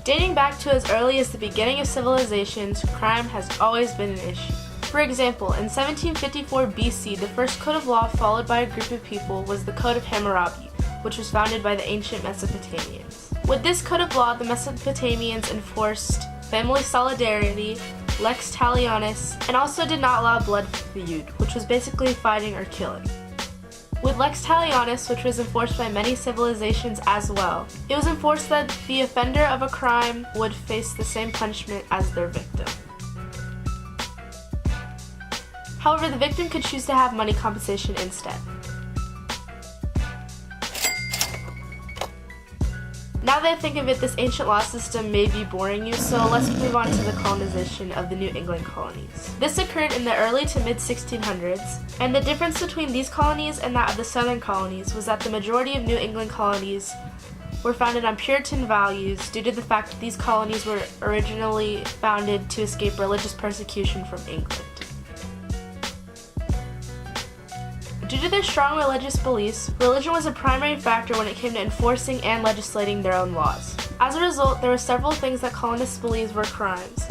Dating back to as early as the beginning of civilizations, crime has always been an issue. For example, in 1754 BC, the first code of law followed by a group of people was the Code of Hammurabi, which was founded by the ancient Mesopotamians. With this code of law, the Mesopotamians enforced family solidarity, lex talionis, and also did not allow blood feud, which was basically fighting or killing. With lex talionis, which was enforced by many civilizations as well, it was enforced that the offender of a crime would face the same punishment as their victim. However, the victim could choose to have money compensation instead. Now that I think of it, this ancient law system may be boring you, so let's move on to the colonization of the New England colonies. This occurred in the early to mid-1600s, and the difference between these colonies and that of the southern colonies was that the majority of New England colonies were founded on Puritan values due to the fact that these colonies were originally founded to escape religious persecution from England. Due to their strong religious beliefs, religion was a primary factor when it came to enforcing and legislating their own laws. As a result, there were several things that colonists believed were crimes.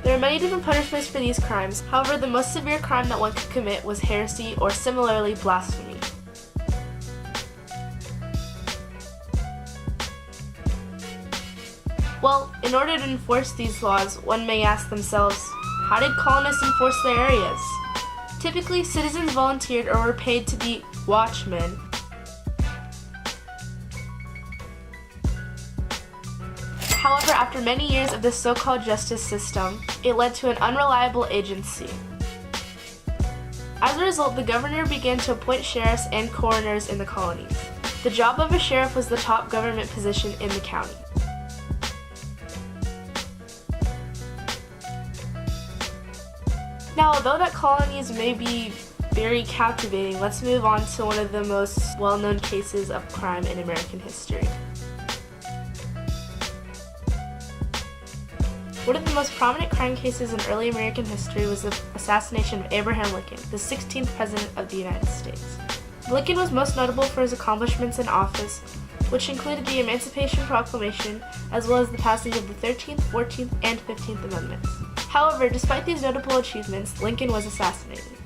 There are many different punishments for these crimes. However, the most severe crime that one could commit was heresy, or similarly, blasphemy. Well, in order to enforce these laws, one may ask themselves, how did colonists enforce their areas? Typically, citizens volunteered or were paid to be watchmen. However, after many years of this so-called justice system, it led to an unreliable agency. As a result, the governor began to appoint sheriffs and coroners in the colonies. The job of a sheriff was the top government position in the county. Now, although that colonies may be very captivating, let's move on to one of the most well-known cases of crime in American history. One of the most prominent crime cases in early American history was the assassination of Abraham Lincoln, the 16th President of the United States. Lincoln was most notable for his accomplishments in office, which included the Emancipation Proclamation, as well as the passing of the 13th, 14th, and 15th Amendments. However, despite these notable achievements, Lincoln was assassinated.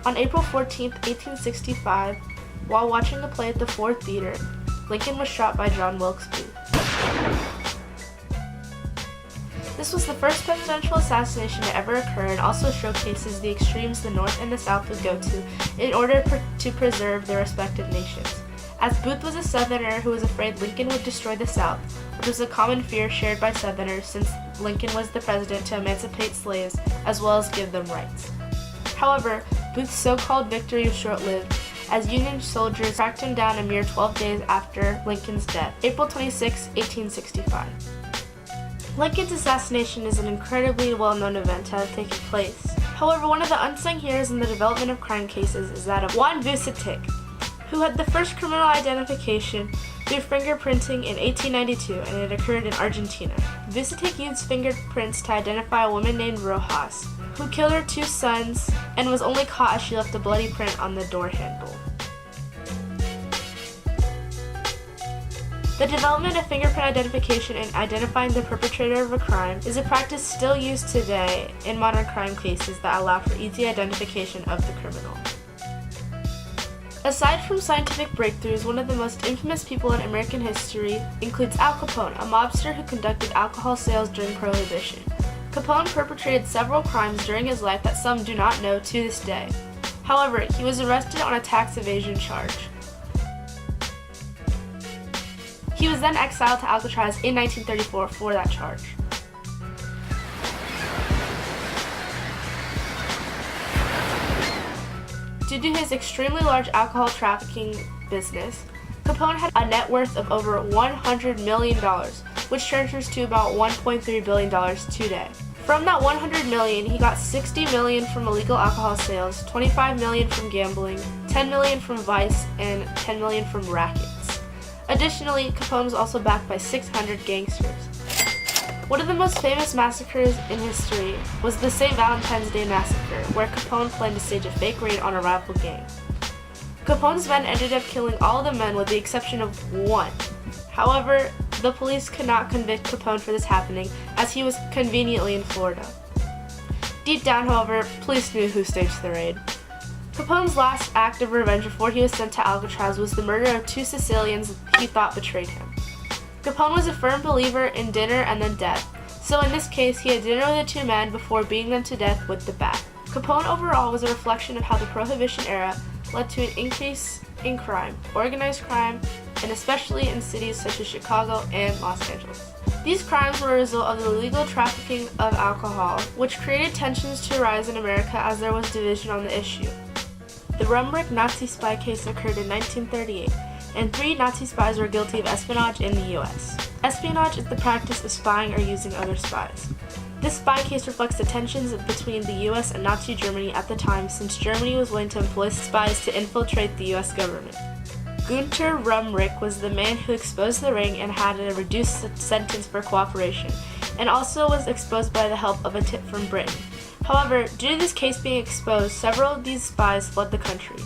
On April 14, 1865, while watching a play at the Ford Theater, Lincoln was shot by John Wilkes Booth. This was the first presidential assassination to ever occur and also showcases the extremes the North and the South would go to in order to preserve their respective nations. As Booth was a Southerner who was afraid Lincoln would destroy the South, which was a common fear shared by Southerners since Lincoln was the president to emancipate slaves as well as give them rights. However, Booth's so-called victory was short-lived, as Union soldiers tracked him down a mere 12 days after Lincoln's death, April 26, 1865. Lincoln's assassination is an incredibly well-known event to have taken place. However, one of the unsung heroes in the development of crime cases is that of Juan Vucetich, who had the first criminal identification through fingerprinting in 1892, and it occurred in Argentina. Vucetich used fingerprints to identify a woman named Rojas, who killed her 2 sons and was only caught as she left a bloody print on the door handle. The development of fingerprint identification and identifying the perpetrator of a crime is a practice still used today in modern crime cases that allow for easy identification of the criminal. Aside from scientific breakthroughs, one of the most infamous people in American history includes Al Capone, a mobster who conducted alcohol sales during Prohibition. Capone perpetrated several crimes during his life that some do not know to this day. However, he was arrested on a tax evasion charge. He was then exiled to Alcatraz in 1934 for that charge. Due to his extremely large alcohol trafficking business, Capone had a net worth of over $100 million, which transfers to about $1.3 billion today. From that $100 million, he got $60 million from illegal alcohol sales, $25 million from gambling, $10 million from vice, and $10 million from rackets. Additionally, Capone was also backed by 600 gangsters. One of the most famous massacres in history was the St. Valentine's Day Massacre, where Capone planned to stage a fake raid on a rival gang. Capone's men ended up killing all the men with the exception of one. However, the police could not convict Capone for this happening, as he was conveniently in Florida. Deep down, however, police knew who staged the raid. Capone's last act of revenge before he was sent to Alcatraz was the murder of 2 Sicilians he thought betrayed him. Capone was a firm believer in dinner and then death, so in this case he had dinner with the 2 men before beating them to death with the bat. Capone overall was a reflection of how the Prohibition era led to an increase in crime, organized crime, and especially in cities such as Chicago and Los Angeles. These crimes were a result of the illegal trafficking of alcohol, which created tensions to rise in America as there was division on the issue. The Rumrick Nazi spy case occurred in 1938, and 3 Nazi spies were guilty of espionage in the U.S. Espionage is the practice of spying or using other spies. This spy case reflects the tensions between the U.S. and Nazi Germany at the time, since Germany was willing to employ spies to infiltrate the U.S. government. Gunter Rumrick was the man who exposed the ring and had a reduced sentence for cooperation, and also was exposed by the help of a tip from Britain. However, due to this case being exposed, several of these spies fled the country.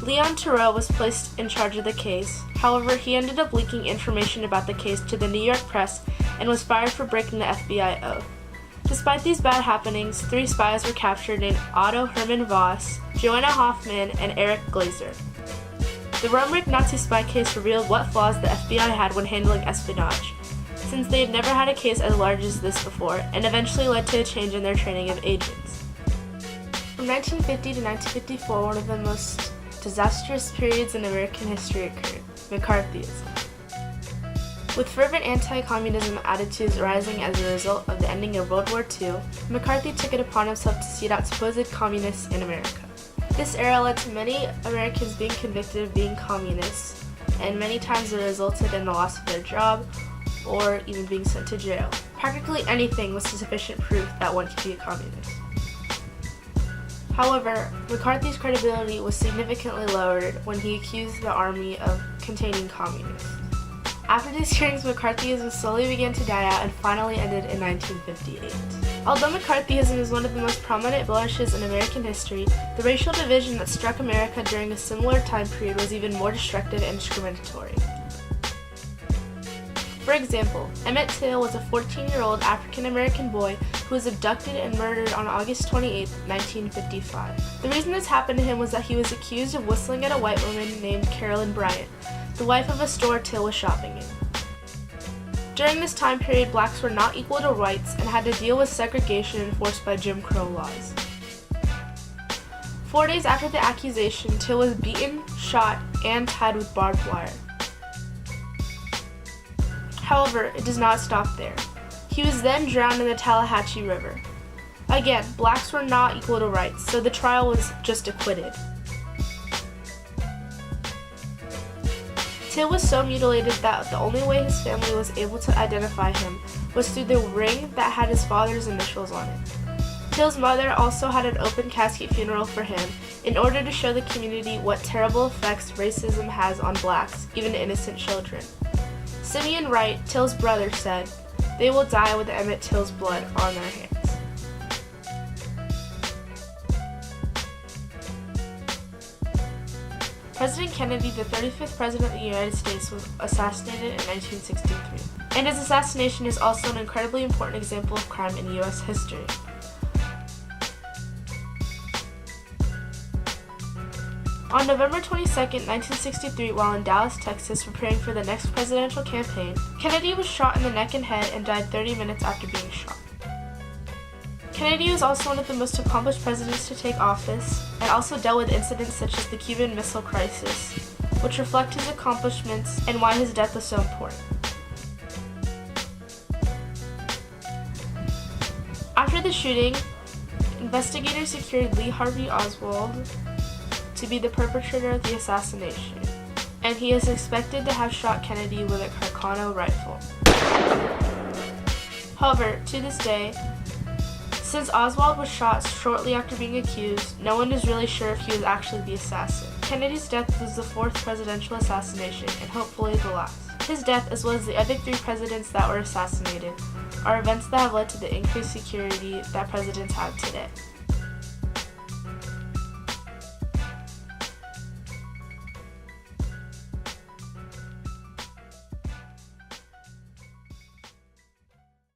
Leon Theroux was placed in charge of the case. However, he ended up leaking information about the case to the New York press and was fired for breaking the FBI oath. Despite these bad happenings, 3 spies were captured named Otto Hermann Voss, Joanna Hoffman, and Eric Glazer. The Rumrick Nazi spy case revealed what flaws the FBI had when handling espionage, since they had never had a case as large as this before, and eventually led to a change in their training of agents. From 1950 to 1954, one of the most disastrous periods in American history occurred: McCarthyism. With fervent anti-communism attitudes rising as a result of the ending of World War II, McCarthy took it upon himself to seed out supposed communists in America. This era led to many Americans being convicted of being communists, and many times it resulted in the loss of their job or even being sent to jail. Practically anything was sufficient proof that one could be a communist. However, McCarthy's credibility was significantly lowered when he accused the army of containing communists. After these hearings, McCarthyism slowly began to die out and finally ended in 1958. Although McCarthyism is one of the most prominent blemishes in American history, the racial division that struck America during a similar time period was even more destructive and discriminatory. For example, Emmett Till was a 14-year-old African-American boy who was abducted and murdered on August 28, 1955. The reason this happened to him was that he was accused of whistling at a white woman named Carolyn Bryant, the wife of a store Till was shopping in. During this time period, blacks were not equal to whites and had to deal with segregation enforced by Jim Crow laws. 4 days after the accusation, Till was beaten, shot, and tied with barbed wire. However, it does not stop there. He was then drowned in the Tallahatchie River. Again, blacks were not equal to whites, so the trial was just acquitted. Till was so mutilated that the only way his family was able to identify him was through the ring that had his father's initials on it. Till's mother also had an open casket funeral for him in order to show the community what terrible effects racism has on blacks, even innocent children. Simeon Wright, Till's brother, said, "They will die with Emmett Till's blood on their hands." President Kennedy, the 35th President of the United States, was assassinated in 1963, and his assassination is also an incredibly important example of crime in U.S. history. On November 22, 1963, while in Dallas, Texas, preparing for the next presidential campaign, Kennedy was shot in the neck and head and died 30 minutes after being shot. Kennedy was also one of the most accomplished presidents to take office, and also dealt with incidents such as the Cuban Missile Crisis, which reflect his accomplishments and why his death was so important. After the shooting, investigators secured Lee Harvey Oswald to be the perpetrator of the assassination, and he is suspected to have shot Kennedy with a Carcano rifle. However, to this day, since Oswald was shot shortly after being accused, no one is really sure if he was actually the assassin. Kennedy's death was the 4th presidential assassination, and hopefully the last. His death, as well as the other 3 presidents that were assassinated, are events that have led to the increased security that presidents have today.